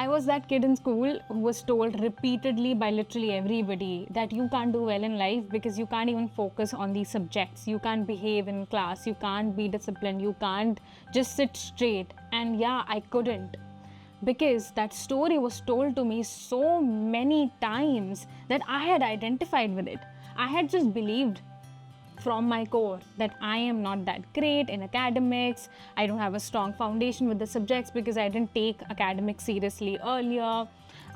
I was that kid in school who was told repeatedly by literally everybody that you can't do well in life because you can't even focus on these subjects. You can't behave in class. You can't be disciplined. You can't just sit straight. And yeah, I couldn't. Because that story was told to me so many times that I had identified with it. I had just believed from my core that I am not that great in academics. I don't have a strong foundation with the subjects because I didn't take academics seriously earlier.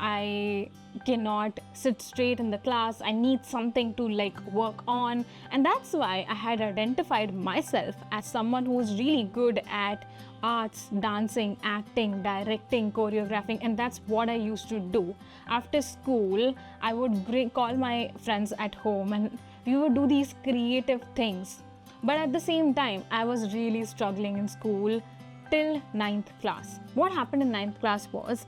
I cannot sit straight in the class. I need something to work on. And that's why I had identified myself as someone who was really good at arts, dancing, acting, directing, choreographing, and that's what I used to do. After school, I would call my friends at home and we would do these creative things. But at the same time, I was really struggling in school till 9th class. What happened in 9th class was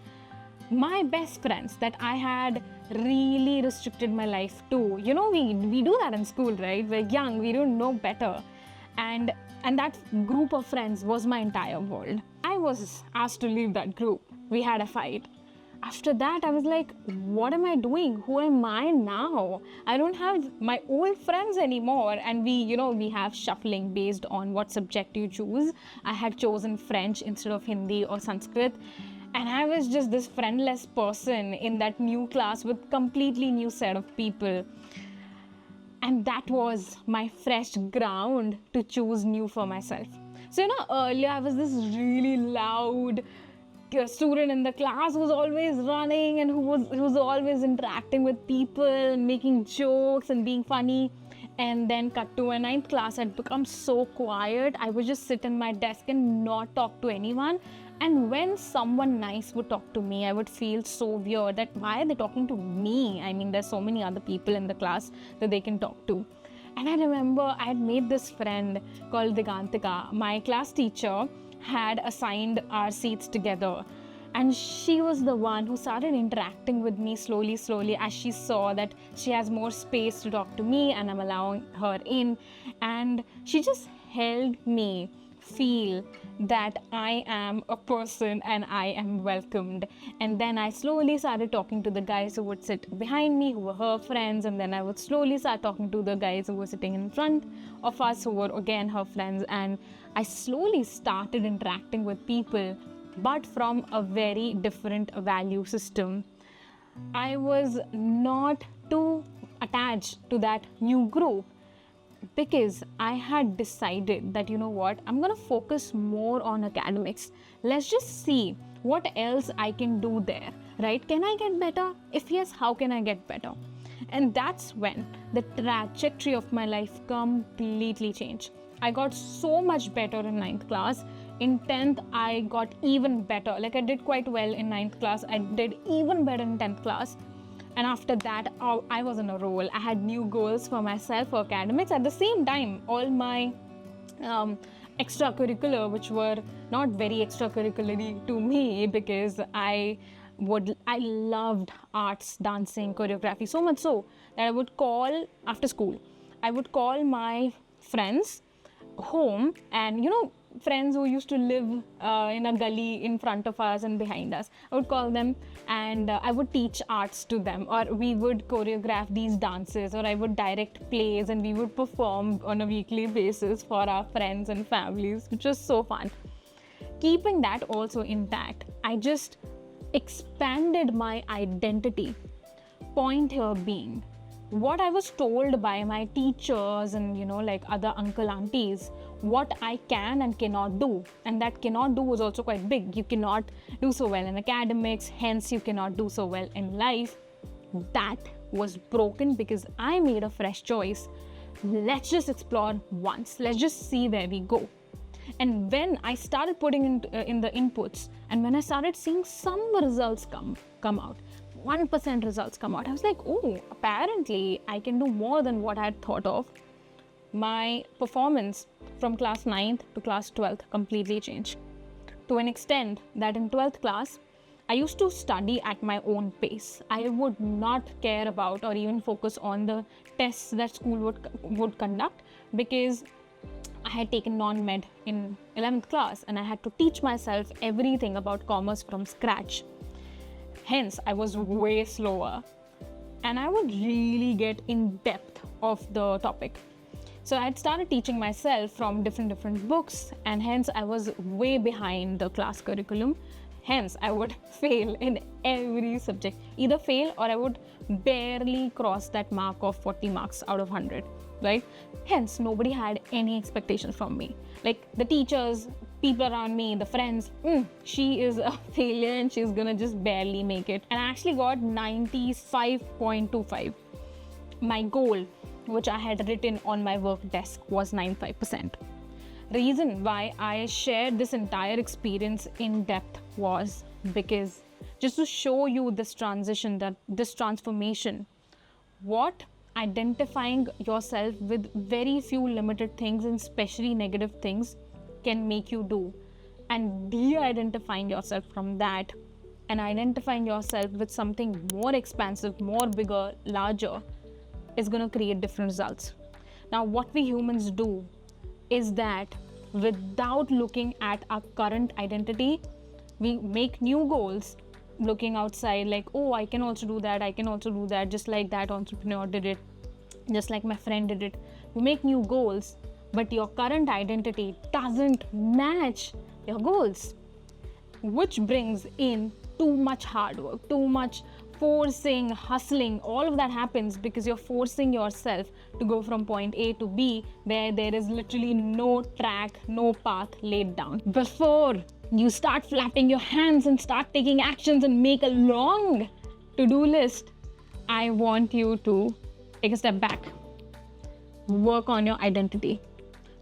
my best friends that I had really restricted my life to. You know, we do that in school, right? We're young, we don't know better. And that group of friends was my entire world. I was asked to leave that group. We had a fight. After that, I was like, what am I doing? Who am I now? I don't have my old friends anymore. And we have shuffling based on what subject you choose. I had chosen French instead of Hindi or Sanskrit. And I was just this friendless person in that new class with completely new set of people. And that was my fresh ground to choose new for myself. So, earlier I was this really loud student in the class who was always running and who was always interacting with people and making jokes and being funny. And then cut to a 9th class, I'd become so quiet. I would just sit in my desk and not talk to anyone. And when someone nice would talk to me, I would feel so weird that why are they talking to me? I mean, there's so many other people in the class that they can talk to. And I remember I had made this friend called Digantika. My class teacher had assigned our seats together. And she was the one who started interacting with me slowly as she saw that she has more space to talk to me and I'm allowing her in. And she just helped me feel that I am a person and I am welcomed. And then I slowly started talking to the guys who would sit behind me, who were her friends, and then I would slowly start talking to the guys who were sitting in front of us, who were again her friends. And I slowly started interacting with people, but from a very different value system. I was not too attached to that new group because I had decided that, I'm going to focus more on academics. Let's just see what else I can do there, right? Can I get better? If yes, how can I get better? And that's when the trajectory of my life completely changed. I got so much better in 9th class. In 10th, I got even better. I did quite well in 9th class. I did even better in 10th class. And after that, I was on a roll. I had new goals for myself for academics. At the same time, all my extracurricular, which were not very extracurricular to me because I loved arts, dancing, choreography, so much so that I would call after school. I would call my friends home and friends who used to live in a gully in front of us and behind us. I would call them and I would teach arts to them, or we would choreograph these dances, or I would direct plays and we would perform on a weekly basis for our friends and families, which was so fun. Keeping that also intact, I just expanded my identity. Point here being, what I was told by my teachers and other uncle aunties, what I can and cannot do, and that cannot do was also quite big. You cannot do so well in academics, hence you cannot do so well in life. That was broken because I made a fresh choice. Let's just explore once. Let's just see where we go. And when I started putting in the inputs, and when I started seeing some results come out, 1% results come out, I was like, oh, apparently I can do more than what I had thought of. My performance from class 9th to class 12th completely changed. To an extent that in 12th class, I used to study at my own pace. I would not care about or even focus on the tests that school would conduct because I had taken non-med in 11th class and I had to teach myself everything about commerce from scratch. Hence, I was way slower. And I would really get in depth of the topic. So I had started teaching myself from different books, and hence I was way behind the class curriculum. Hence, I would fail in every subject. Either fail or I would barely cross that mark of 40 marks out of 100, right? Hence, nobody had any expectations from me. Like the teachers, people around me, the friends, she is a failure and she's gonna just barely make it. And I actually got 95.25. My goal, which I had written on my work desk, was 95%. Reason why I shared this entire experience in depth was because just to show you this transition, that this transformation, what identifying yourself with very few limited things and especially negative things can make you do, and de-identifying yourself from that and identifying yourself with something more expansive, more bigger, larger, is going to create different results. Now, what we humans do is that without looking at our current identity, we make new goals looking outside, like, oh, I can also do that, I can also do that, just like that entrepreneur did it, just like my friend did it. You make new goals, but your current identity doesn't match your goals, which brings in too much hard work, too much forcing, hustling. All of that happens because you're forcing yourself to go from point A to B, where there is literally no track, no path laid down. Before you start flapping your hands and start taking actions and make a long to-do list, I want you to take a step back, work on your identity.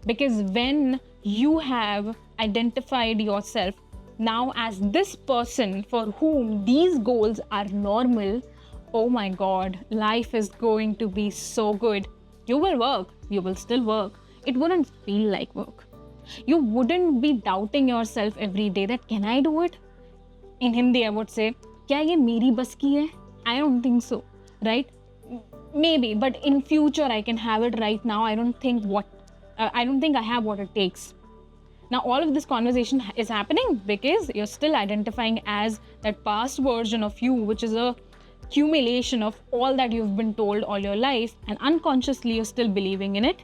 Because when you have identified yourself now as this person for whom these goals are normal, oh my God, life is going to be so good. You will work, you will still work. It wouldn't feel like work. You wouldn't be doubting yourself every day that, can I do it? In Hindi, I would say, kya ye meri bas ki hai? I don't think so, right? Maybe, but in future I can have it. Right now, I don't think I have what it takes. Now, all of this conversation is happening because you're still identifying as that past version of you, which is a accumulation of all that you've been told all your life, and unconsciously you're still believing in it.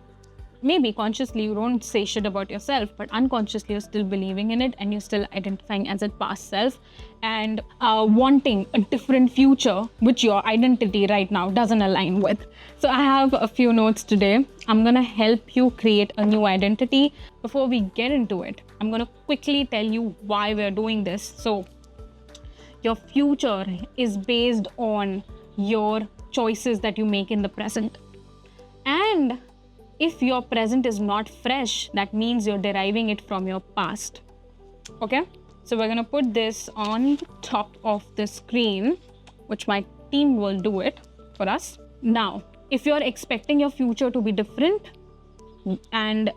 Maybe consciously you don't say shit about yourself, but unconsciously you're still believing in it, and you're still identifying as a past self and wanting a different future, which your identity right now doesn't align with. So I have a few notes today. I'm gonna help you create a new identity. Before we get into it, I'm gonna quickly tell you why we're doing this. So your future is based on your choices that you make in the present. And if your present is not fresh, that means you're deriving it from your past. Okay? So we're gonna put this on top of the screen, which my team will do it for us. Now, if you're expecting your future to be different, and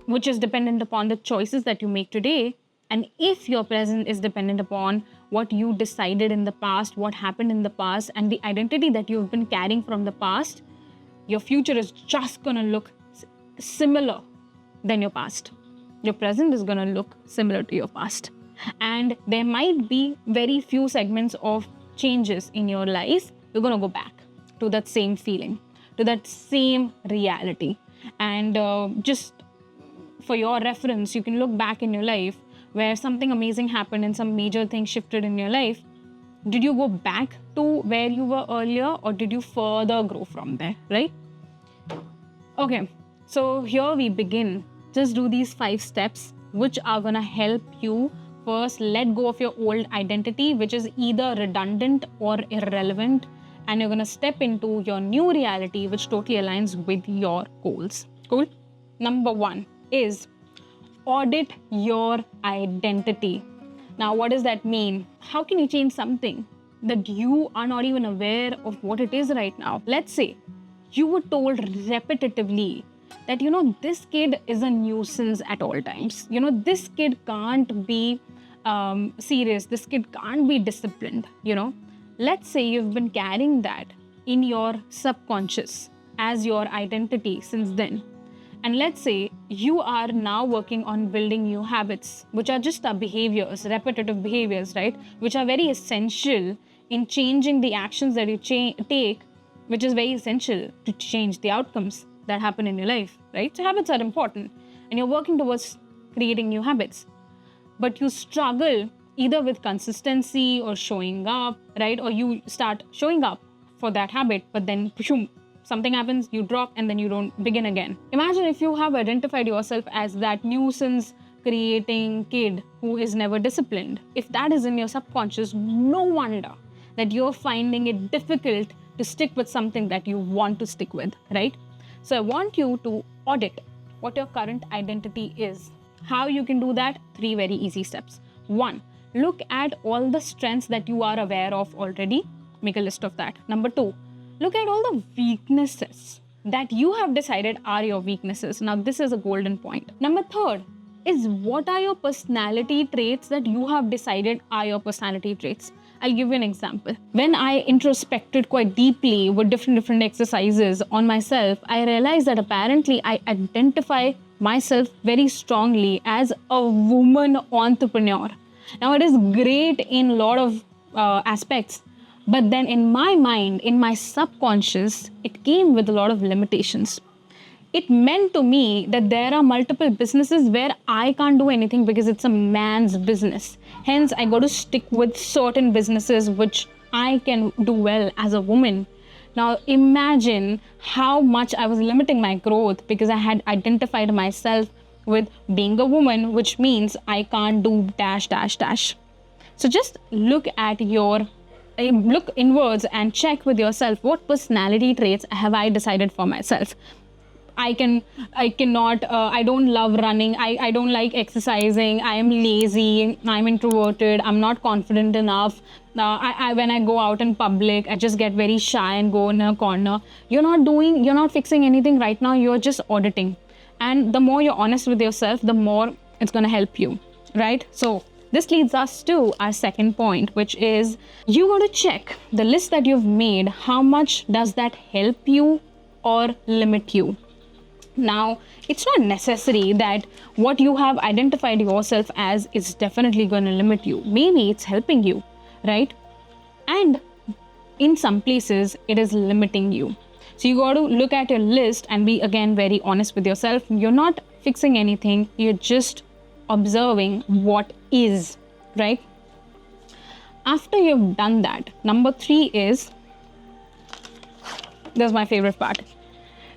which is dependent upon the choices that you make today, and if your present is dependent upon what you decided in the past, what happened in the past, and the identity that you've been carrying from the past, your future is just gonna look similar than your past. Your present is gonna look similar to your past. And there might be very few segments of changes in your life. You're gonna go back to that same feeling, to that same reality. And just for your reference, you can look back in your life where something amazing happened and some major thing shifted in your life. Did you go back to where you were earlier, or did you further grow from there, right? Okay, so here we begin. Just do these 5 steps, which are gonna help you first let go of your old identity, which is either redundant or irrelevant, and you're gonna step into your new reality, which totally aligns with your goals. Cool? Number 1 is audit your identity. Now, what does that mean? How can you change something that you are not even aware of what it is right now? Let's say you were told repetitively that, this kid is a nuisance at all times. This kid can't be serious. This kid can't be disciplined, Let's say you've been carrying that in your subconscious as your identity since then. And let's say you are now working on building new habits, which are just behaviors, repetitive behaviors, right? Which are very essential in changing the actions that you take, which is very essential to change the outcomes that happen in your life, right? So habits are important, and you're working towards creating new habits. But you struggle either with consistency or showing up, right? Or you start showing up for that habit, but then something happens, you drop, and then you don't begin again. Imagine if you have identified yourself as that nuisance creating kid who is never disciplined. If that is in your subconscious, no wonder that you're finding it difficult to stick with something that you want to stick with, right? So I want you to audit what your current identity is. How you can do that? 3 very easy steps. 1, look at all the strengths that you are aware of already. Make a list of that. Number 2, look at all the weaknesses that you have decided are your weaknesses. Now, this is a golden point. Number 3 is, what are your personality traits that you have decided are your personality traits? I'll give you an example. When I introspected quite deeply with different exercises on myself, I realized that apparently I identify myself very strongly as a woman entrepreneur. Now, it is great in a lot of aspects, but then in my mind, in my subconscious, it came with a lot of limitations. It meant to me that there are multiple businesses where I can't do anything because it's a man's business. Hence, I got to stick with certain businesses which I can do well as a woman. Now, imagine how much I was limiting my growth because I had identified myself with being a woman, which means I can't do dash. So just look inwards and check with yourself, what personality traits have I decided for myself? I don't love running. I don't like exercising. I am lazy. I'm introverted. I'm not confident enough. When I go out in public, I just get very shy and go in a corner. You're not fixing anything right now. You're just auditing. And the more you're honest with yourself, the more it's going to help you, right? So this leads us to our second point, which is you got to check the list that you've made. How much does that help you or limit you? Now, it's not necessary that what you have identified yourself as is definitely going to limit you. Maybe it's helping you, right? And in some places, it is limiting you. So you got to look at your list and be, again, very honest with yourself. You're not fixing anything. You're just observing what is, right? After you've done that, number 3 is, this is my favorite part.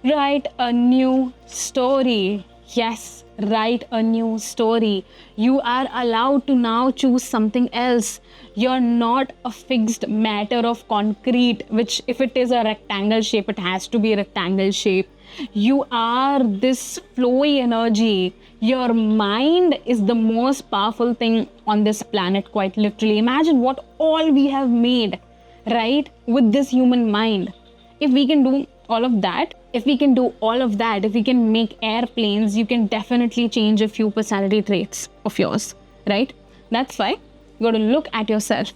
Write a new story. Yes, write a new story. You are allowed to now choose something else. You're not a fixed matter of concrete, which if it is a rectangle shape, it has to be a rectangle shape. You are this flowy energy. Your mind is the most powerful thing on this planet, quite literally. Imagine what all we have made, right, with this human mind. If we can do all of that, if we can make airplanes, you can definitely change a few personality traits of yours, right? That's why you got to look at yourself.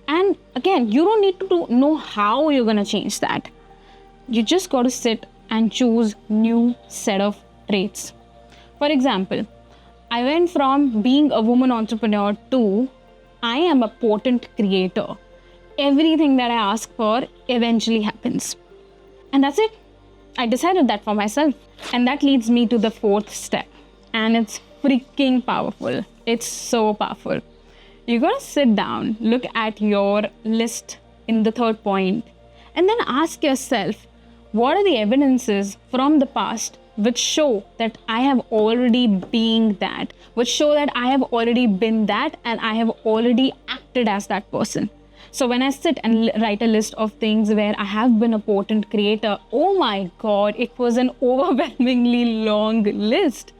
And again, you don't need to know how you're going to change that. You just got to sit and choose new set of traits. For example, I went from being a woman entrepreneur to I am a potent creator. Everything that I ask for eventually happens. And that's it. I decided that for myself. And that leads me to the 4th step. And it's freaking powerful. It's so powerful. You gotta sit down, look at your list in the 3rd point, and then ask yourself, what are the evidences from the past which show that I have already been that, which show that I have already been that, and I have already acted as that person. So when I sit and write a list of things where I have been a potent creator, oh my God, it was an overwhelmingly long list.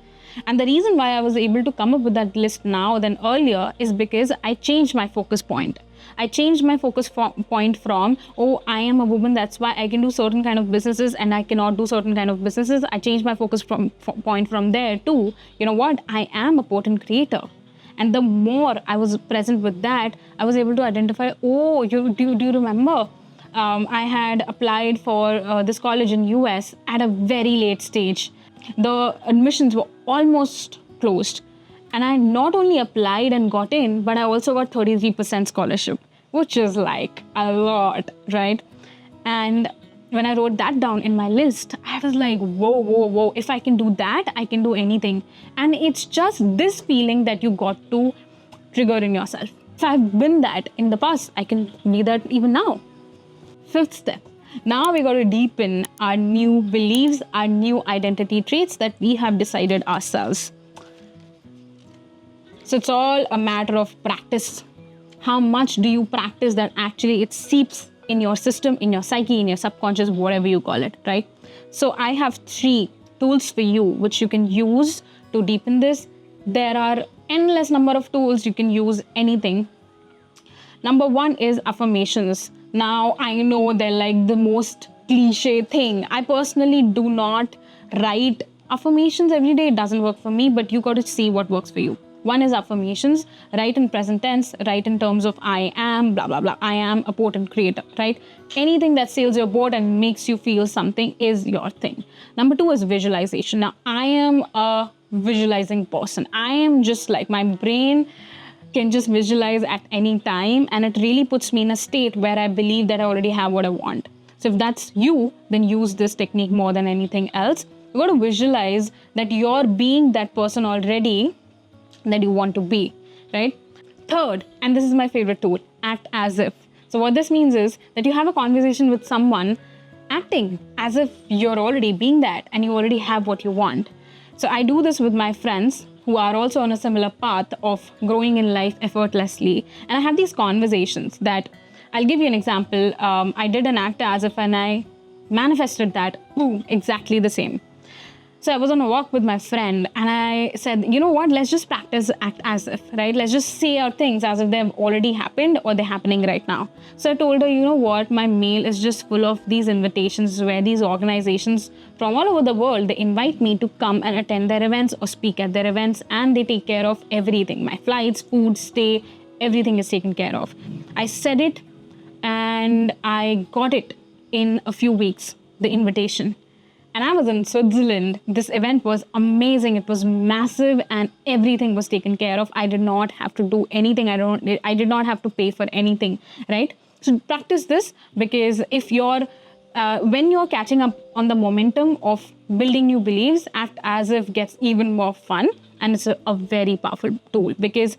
And the reason why I was able to come up with that list now than earlier is because I changed my focus point. I changed my focus point from, oh, I am a woman, that's why I can do certain kind of businesses and I cannot do certain kind of businesses. I changed my focus point from there to, you know what, I am a potent creator. And the more I was present with that, I was able to identify, do you remember? I had applied for this college in US at a very late stage. The admissions were almost closed. And I not only applied and got in, but I also got 33% scholarship. which is like a lot, right? And when I wrote that down in my list, I was like, whoa, whoa, whoa. If I can do that, I can do anything. And it's just this feeling that you got to trigger in yourself. If I've been that in the past, I can be that even now. Fifth step. Now we got to deepen our new beliefs, our new identity traits that we have decided ourselves. So it's all a matter of practice. How much do you practice that actually it seeps in your system, in your psyche, in your subconscious, whatever you call it, right? So I have 3 tools for you which you can use to deepen this. There are endless number of tools, you can use anything. Number 1 is affirmations. Now I know they're like the most cliche thing. I personally do not write affirmations every day. It doesn't work for me, but you got to see what works for you. 1 is affirmations, write in present tense, write in terms of I am, blah, blah, blah. I am a potent creator, right? Anything that sails your boat and makes you feel something is your thing. Number 2 is visualization. Now, I am a visualizing person. I am just like, my brain can just visualize at any time, and it really puts me in a state where I believe that I already have what I want. So if that's you, then use this technique more than anything else. You got to visualize that you're being that person already that you want to be, right? Third, and this is my favorite tool, act as if. So what this means is that you have a conversation with someone acting as if you're already being that and you already have what you want. So I do this with my friends who are also on a similar path of growing in life effortlessly. And I have these conversations that, I'll give you an example. I did an act as if and I manifested that, boom, exactly the same. So I was on a walk with my friend and I said, you know what, let's just practice act as if, right? Let's just say our things as if they've already happened or they're happening right now. So I told her, you know what, my mail is just full of these invitations where these organizations from all over the world, they invite me to come and attend their events or speak at their events, and they take care of everything. My flights, food, stay, everything is taken care of. I said it and I got it in a few weeks, the invitation. And I was in Switzerland. This event was amazing. It was massive and everything was taken care of. I did not have to do anything. I did not have to pay for anything, right? So practice this, because if when you're catching up on the momentum of building new beliefs, act as if gets even more fun. And it's a very powerful tool, because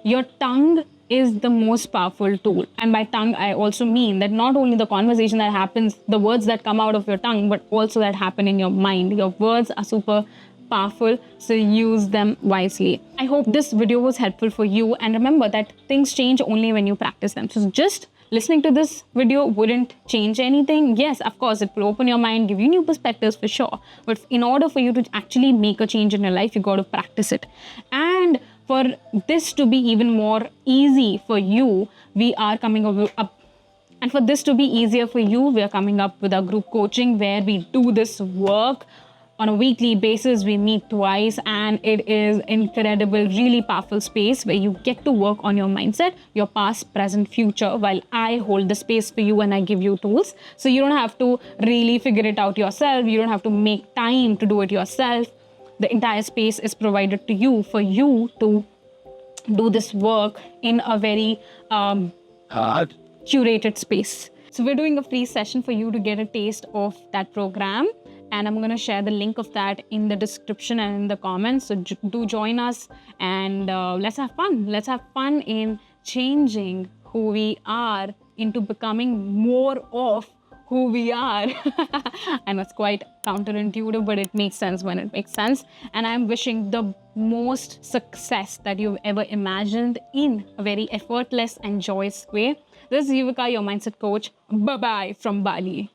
your tongue is the most powerful tool. And by tongue, I also mean that not only the conversation that happens, the words that come out of your tongue, but also that happen in your mind. Your words are super powerful, so use them wisely. I hope this video was helpful for you. And remember that things change only when you practice them. So just listening to this video wouldn't change anything. Yes, of course, it will open your mind, give you new perspectives for sure. But in order for you to actually make a change in your life, you got to practice it. And for this to be even more easy for you, we are coming up. And for this to be easier for you, we are coming up with our group coaching where we do this work on a weekly basis. We meet twice and it is incredible, really powerful space where you get to work on your mindset, your past, present, future, while I hold the space for you and I give you tools. So you don't have to really figure it out yourself. You don't have to make time to do it yourself. The entire space is provided to you for you to do this work in a very curated space. So we're doing a free session for you to get a taste of that program. And I'm going to share the link of that in the description and in the comments. So do join us and let's have fun. Let's have fun in changing who we are into becoming more of who we are. And it's quite counterintuitive, but it makes sense when it makes sense. And I'm wishing the most success that you've ever imagined in a very effortless and joyous way. This is Yuvika, your mindset coach. Bye-bye from Bali.